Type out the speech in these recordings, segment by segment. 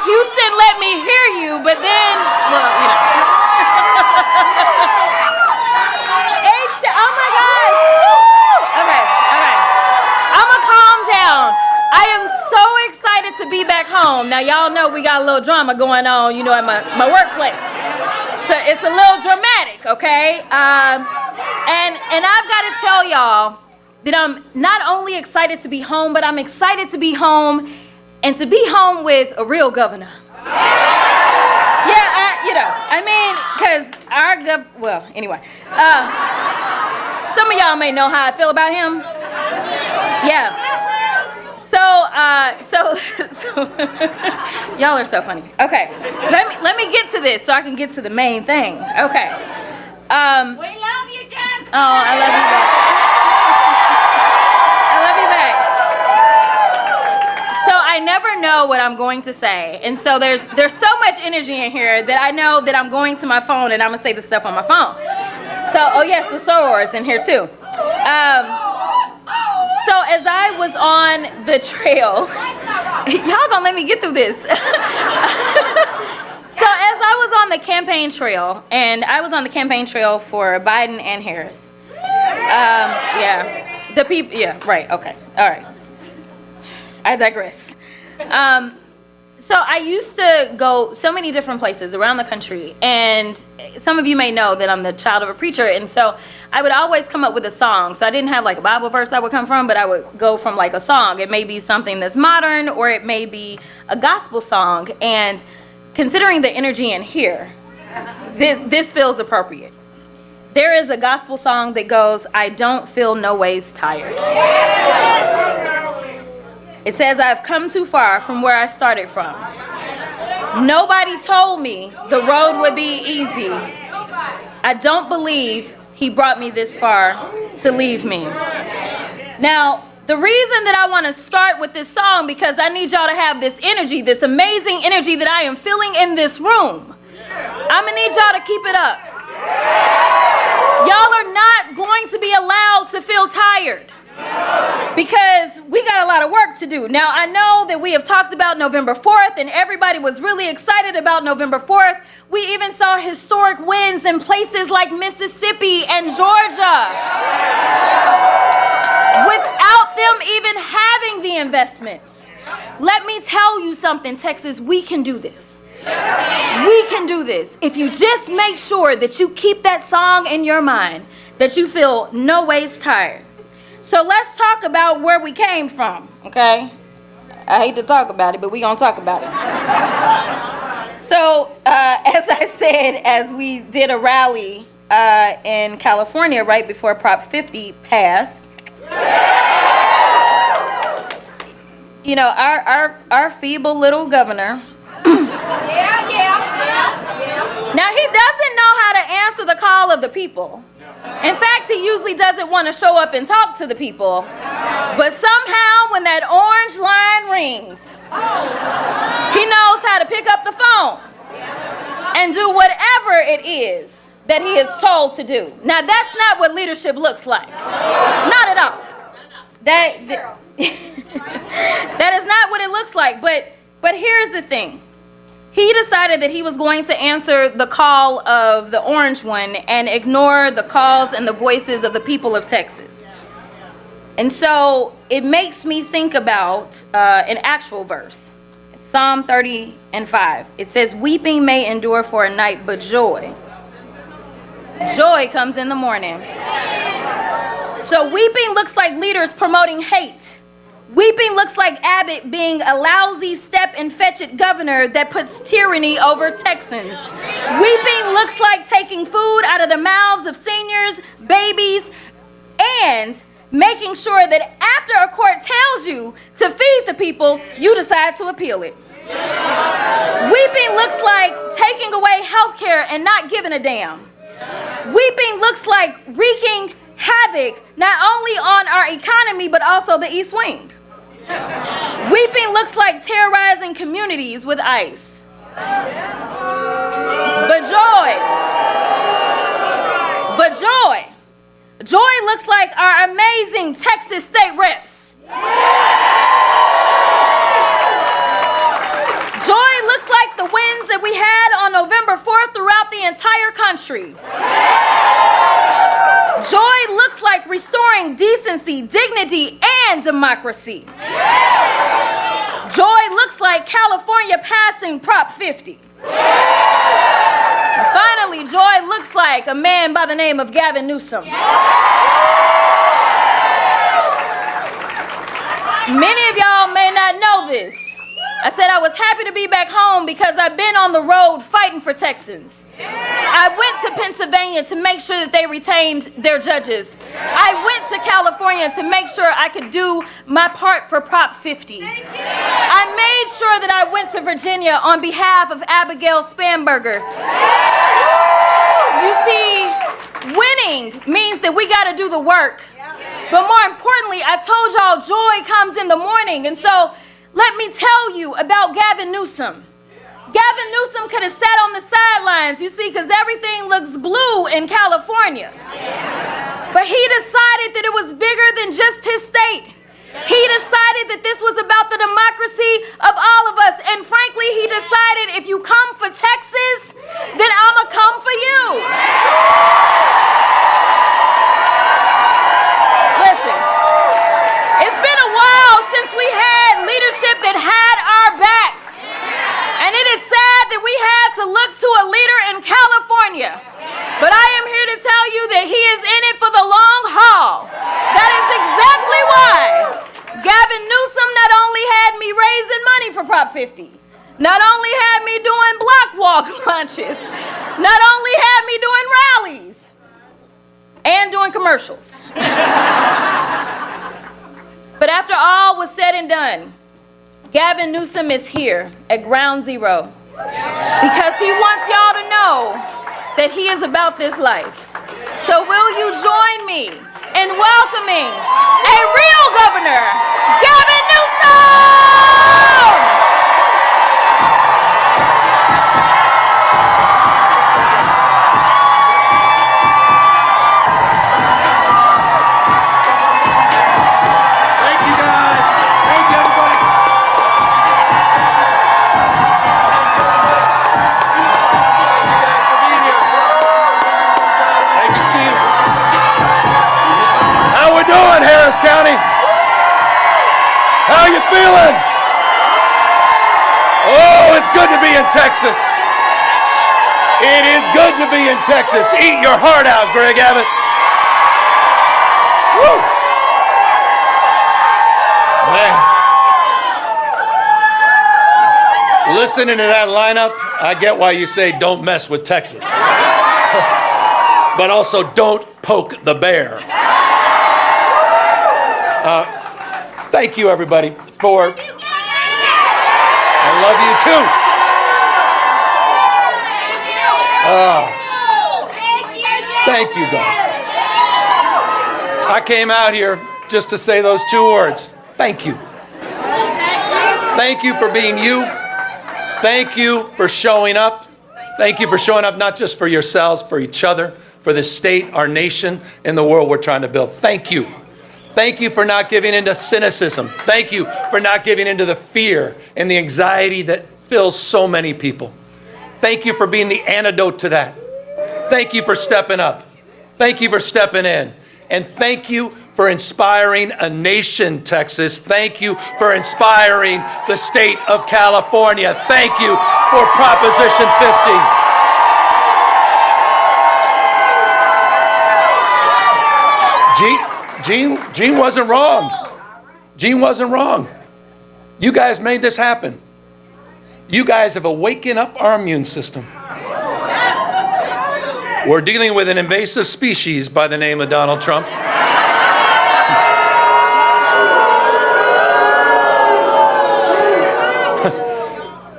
Houston, let me hear you, but then, well, you know. Oh my gosh. Okay. I'ma calm down. I am so excited to be back home. Now, y'all know we got a little drama going on, you know, at my workplace. So it's a little dramatic, okay? And I've got to tell y'all that I'm not only excited to be home, but I'm excited to be home and to be home with a real governor. Because well, anyway. Some of y'all may know how I feel about him. Yeah. So y'all are so funny. Okay. Let me get to this so I can get to the main thing. Okay. We love you, Jasmine. Oh, I love you back. So I never know what I'm going to say. And so there's so much energy in here that I know that I'm going to my phone and I'm going to say the stuff on my phone. So, oh yes, the sorors in here too. So as I was on the trail, y'all gonna let me get through this. So as I was on the campaign trail, and I was on the campaign trail for Biden and Harris. Yeah, the people, yeah, right, okay, all right. I digress. So I used to go so many different places around the country, and some of you may know that I'm the child of a preacher, and so I would always come up with a song. So I didn't have like a Bible verse I would come from, but I would go from like a song. It may be something that's modern, or it may be a gospel song, and considering the energy in here, this feels appropriate. There is a gospel song that goes, I don't feel no ways tired. It says, I've come too far from where I started from. Nobody told me the road would be easy. I don't believe he brought me this far to leave me. Now, the reason that I want to start with this song, because I need y'all to have this energy, this amazing energy that I am feeling in this room. I'm going to need y'all to keep it up. Y'all are not going to be allowed to feel tired. Because we got a lot of work to do. Now, I know that we have talked about November 4th, and everybody was really excited about November 4th. We even saw historic wins in places like Mississippi and Georgia. Without them even having the investments. Let me tell you something, Texas, we can do this. We can do this. If you just make sure that you keep that song in your mind, that you feel no ways tired. So let's talk about where we came from, okay? I hate to talk about it, but we're going to talk about it. So, as I said, as we did a rally in California right before Prop 50 passed, you know, our feeble little governor, now he doesn't know how to answer the call of the people. In fact, he usually doesn't want to show up and talk to the people. But somehow, when that orange line rings, he knows how to pick up the phone and do whatever it is that he is told to do. Now, that's not what leadership looks like. Not at all. That is not what it looks like. But here's the thing. He decided that he was going to answer the call of the orange one and ignore the calls and the voices of the people of Texas. And so it makes me think about an actual verse. Psalm 30:5. It says, weeping may endure for a night, but joy comes in the morning. So weeping looks like leaders promoting hate. Weeping looks like Abbott being a lousy step and fetch it governor that puts tyranny over Texans. Weeping looks like taking food out of the mouths of seniors, babies, and making sure that after a court tells you to feed the people, you decide to appeal it. Weeping looks like taking away health care and not giving a damn. Weeping looks like wreaking havoc not only on our economy but also the East Wing. Weeping looks like terrorizing communities with ICE. But joy looks like our amazing Texas state reps. Joy entire country. Joy looks like restoring decency, dignity, and democracy. Joy looks like California passing Prop 50. And finally, joy looks like a man by the name of Gavin Newsom. Many of y'all may not know this. I said I was happy to be back home because I've been on the road fighting for Texans. I went to Pennsylvania to make sure that they retained their judges. I went to California to make sure I could do my part for Prop 50. I made sure that I went to Virginia on behalf of Abigail Spanberger. You see, winning means that we got to do the work. But more importantly, I told y'all joy comes in the morning. And so let me tell you about Gavin Newsom. Gavin Newsom could have sat on the sidelines, you see, because everything looks blue in California. But he decided that it was bigger than just his state. He decided that this was about the democracy of all of us. And frankly, he decided if you come for Texas, then I'ma come for you. Listen, it's been a while since we had leadership that had our backs. And it is sad that we had to look to a leader in California. But I am here to tell you that he is in it for the long haul. That is exactly why Gavin Newsom not only had me raising money for Prop 50, not only had me doing block walk lunches, not only had me doing rallies, and doing commercials. But after all was said and done, Gavin Newsom is here at ground zero because he wants y'all to know that he is about this life. So will you join me in welcoming a real governor, Gavin Newsom! County, how you feeling? Oh, it's good to be in Texas. It is good to be in Texas. Eat your heart out, Greg Abbott. Woo. Man. Listening to that lineup, I get why you say don't mess with Texas. But also don't poke the bear. Thank you, everybody, for... I love you, too. Thank you, guys. I came out here just to say those two words. Thank you. Thank you for being you. Thank you for showing up. Thank you for showing up not just for yourselves, for each other, for this state, our nation, and the world we're trying to build. Thank you. Thank you for not giving into cynicism. Thank you for not giving into the fear and the anxiety that fills so many people. Thank you for being the antidote to that. Thank you for stepping up. Thank you for stepping in. And thank you for inspiring a nation, Texas. Thank you for inspiring the state of California. Thank you for Proposition 50. Gene wasn't wrong. Gene wasn't wrong. You guys made this happen. You guys have awakened up our immune system. We're dealing with an invasive species by the name of Donald Trump.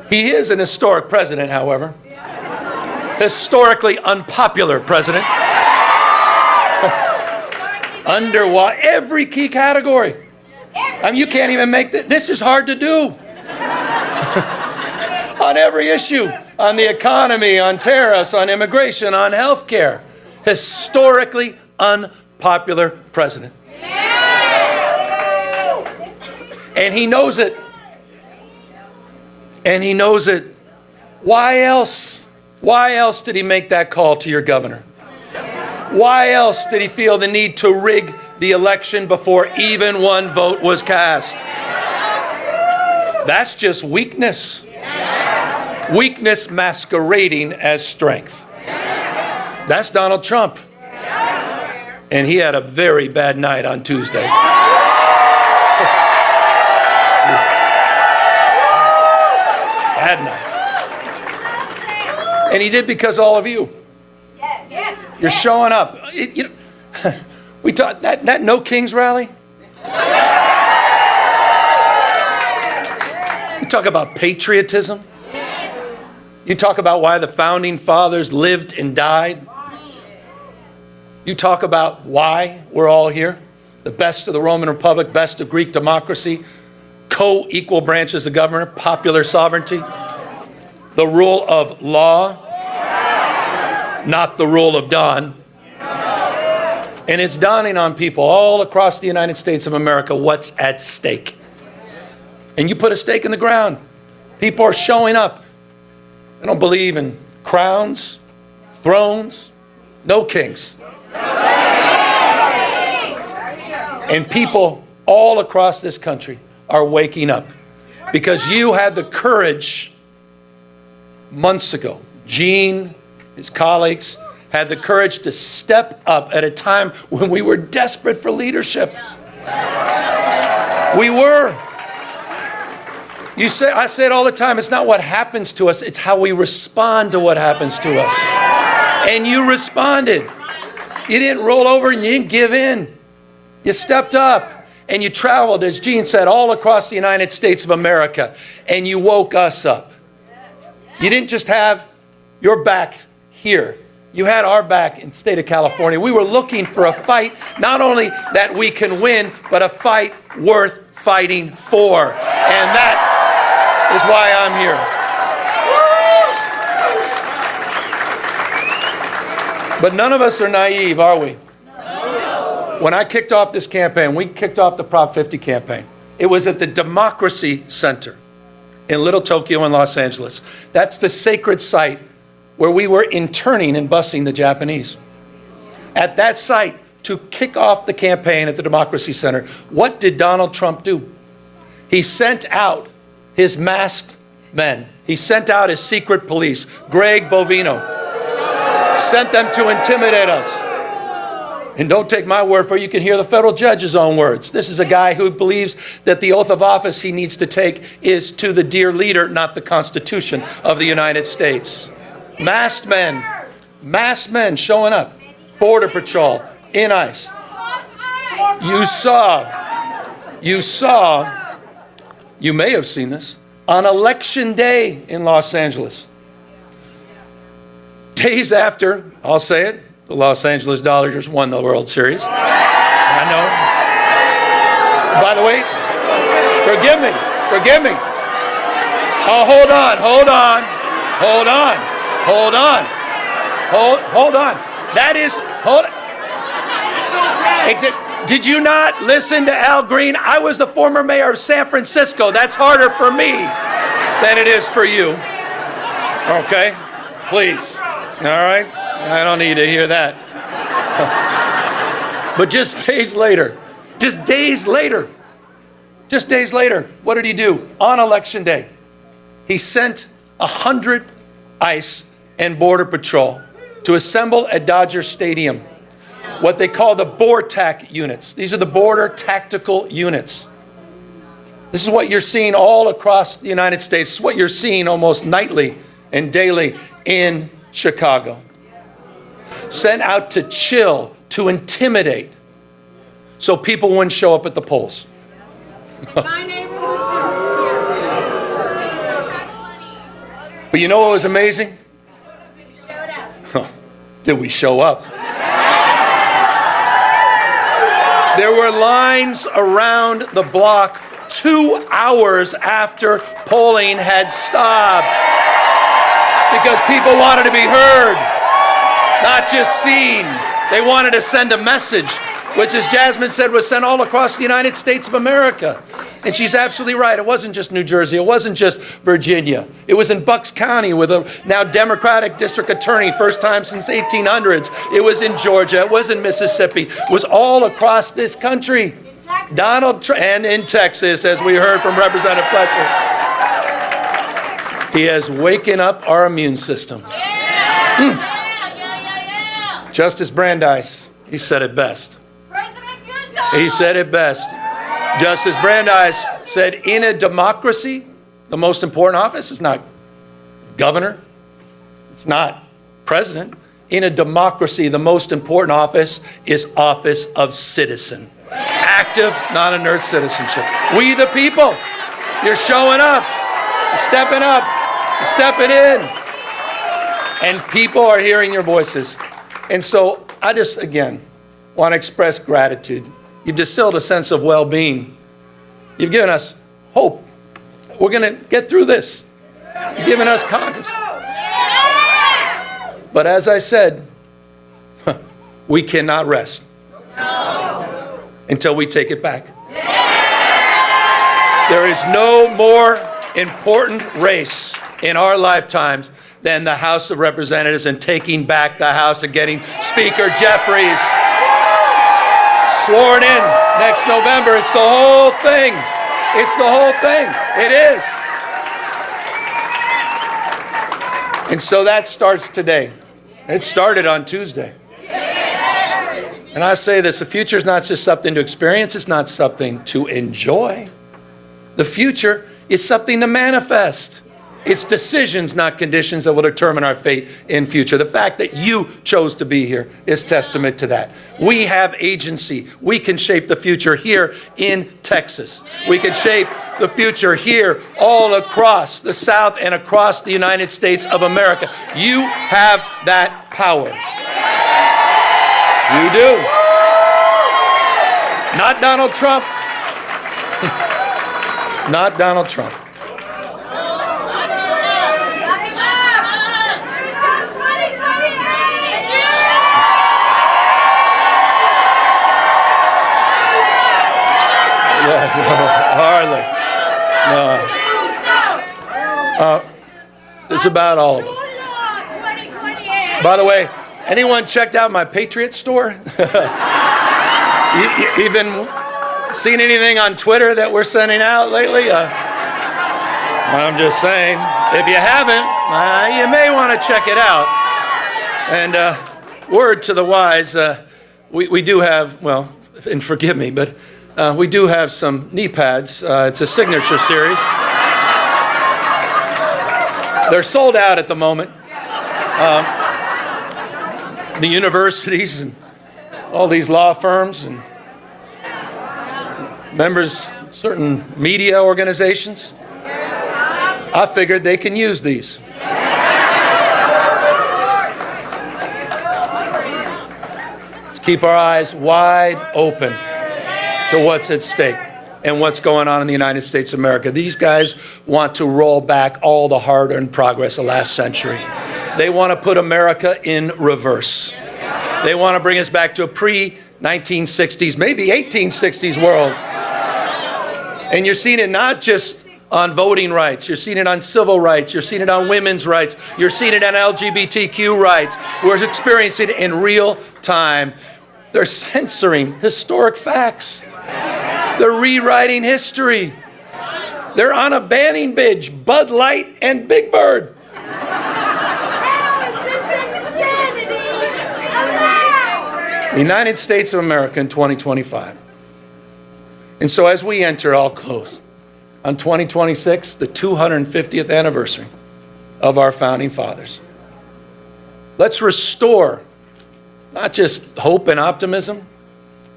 He is an historic president, however. Historically unpopular president. Under every key category. I mean, you can't even make this is hard to do. On every issue, on the economy, on tariffs, on immigration, on health care. Historically unpopular president. And he knows it. And he knows it. Why else Why else did he make that call to your governor? Why else did he feel the need to rig the election before even one vote was cast? That's just weakness. Weakness masquerading as strength. That's Donald Trump. And he had a very bad night on Tuesday. Bad night. And he did because all of you. You're showing up. We talk that No Kings rally. You talk about patriotism. You talk about why the founding fathers lived and died. You talk about why we're all here. The best of the Roman Republic, best of Greek democracy, co-equal branches of government, popular sovereignty, the rule of law, not the rule of dawn. And it's dawning on people all across the United States of America what's at stake. And you put a stake in the ground. People are showing up. They don't believe in crowns, thrones, no kings. And people all across this country are waking up because you had the courage months ago. Gene, his colleagues, had the courage to step up at a time when we were desperate for leadership. We were. I say it all the time, it's not what happens to us, it's how we respond to what happens to us. And you responded. You didn't roll over and you didn't give in. You stepped up and you traveled, as Gene said, all across the United States of America, and you woke us up. You didn't just have your back here. You had our back in the state of California. We were looking for a fight, not only that we can win, but a fight worth fighting for. And that is why I'm here. But none of us are naive, are we? When I kicked off this campaign, we kicked off the Prop 50 campaign. It was at the Democracy Center in Little Tokyo in Los Angeles. That's the sacred site where we were interning and busing the Japanese. At that site, to kick off the campaign at the Democracy Center, what did Donald Trump do? He sent out his masked men. He sent out his secret police, Greg Bovino, sent them to intimidate us. And don't take my word for it, you can hear the federal judge's own words. This is a guy who believes that the oath of office he needs to take is to the dear leader, not the Constitution of the United States. Masked men showing up. Border Patrol, in ICE. You may have seen this, on Election Day in Los Angeles. Days after, I'll say it, the Los Angeles Dodgers won the World Series. I know. By the way, forgive me. Oh, hold on. Did you not listen to Al Green? I was the former mayor of San Francisco. That's harder for me than it is for you. Okay? Please. All right? I don't need to hear that. But just days later, what did he do? On Election Day, he sent 100 ICE and Border Patrol to assemble at Dodger Stadium, what they call the BORTAC units. These are the Border Tactical Units. This is what you're seeing all across the United States. This is what you're seeing almost nightly and daily in Chicago. Sent out to chill, to intimidate, so people wouldn't show up at the polls. But you know what was amazing? Did we show up? There were lines around the block 2 hours after polling had stopped because people wanted to be heard, not just seen. They wanted to send a message, which, as Jasmine said, was sent all across the United States of America. And she's absolutely right. It wasn't just New Jersey. It wasn't just Virginia. It was in Bucks County with a now Democratic district attorney, first time since 1800s. It was in Georgia. It was in Mississippi. It was all across this country. Donald Trump, and in Texas, as we heard from Representative Fletcher. He has waken up our immune system. Justice Brandeis, he said it best. He said it best. Justice Brandeis said, in a democracy, the most important office is not governor. It's not president. In a democracy, the most important office is office of citizen. Active, not inert citizenship. We the people, you're showing up, you're stepping up, you're stepping in. And people are hearing your voices. And so I just, again, want to express gratitude. You've distilled a sense of well-being. You've given us hope. We're going to get through this. You've given us confidence. But as I said, we cannot rest until we take it back. There is no more important race in our lifetimes than the House of Representatives and taking back the House and getting Speaker Jeffries sworn in next November. It's the whole thing. It's the whole thing. It is. And so that starts today. It started on Tuesday. And I say this, the future is not just something to experience, it's not something to enjoy. The future is something to manifest. It's decisions, not conditions, that will determine our fate in future. The fact that you chose to be here is testament to that. We have agency. We can shape the future here in Texas. We can shape the future here all across the South and across the United States of America. You have that power. You do. Not Donald Trump. Not Donald Trump. Hardly. No. It's about all of us. By the way, anyone checked out my Patriot store? You been seen anything on Twitter that we're sending out lately? I'm just saying, if you haven't, you may want to check it out. And word to the wise, we do have, well, and forgive me, but we do have some knee pads. It's a signature series. They're sold out at the moment. The universities and all these law firms and members, certain media organizations, I figured they can use these. Let's keep our eyes wide open to what's at stake and what's going on in the United States of America. These guys want to roll back all the hard-earned progress of last century. They want to put America in reverse. They want to bring us back to a pre-1960s, maybe 1860s world. And you're seeing it not just on voting rights. You're seeing it on civil rights. You're seeing it on women's rights. You're seeing it on LGBTQ rights. We're experiencing it in real time. They're censoring historic facts. They're rewriting history. They're on a banning binge, Bud Light and Big Bird. The United States of America in 2025. And so as we enter, I'll close, on 2026, the 250th anniversary of our founding fathers. Let's restore not just hope and optimism,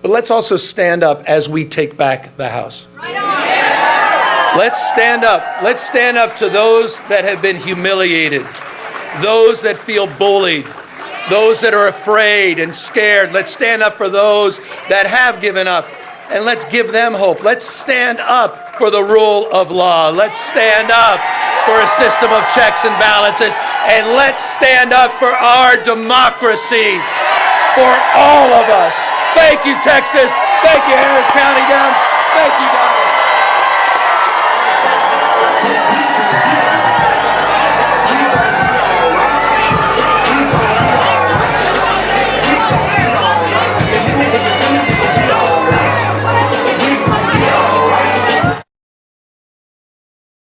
but let's also stand up as we take back the House. Let's stand up. Let's stand up to those that have been humiliated, those that feel bullied, those that are afraid and scared. Let's stand up for those that have given up, and let's give them hope. Let's stand up for the rule of law. Let's stand up for a system of checks and balances, and let's stand up for our democracy for all of us. Thank you, Texas. Thank you, Harris County Dems. Thank you, guys.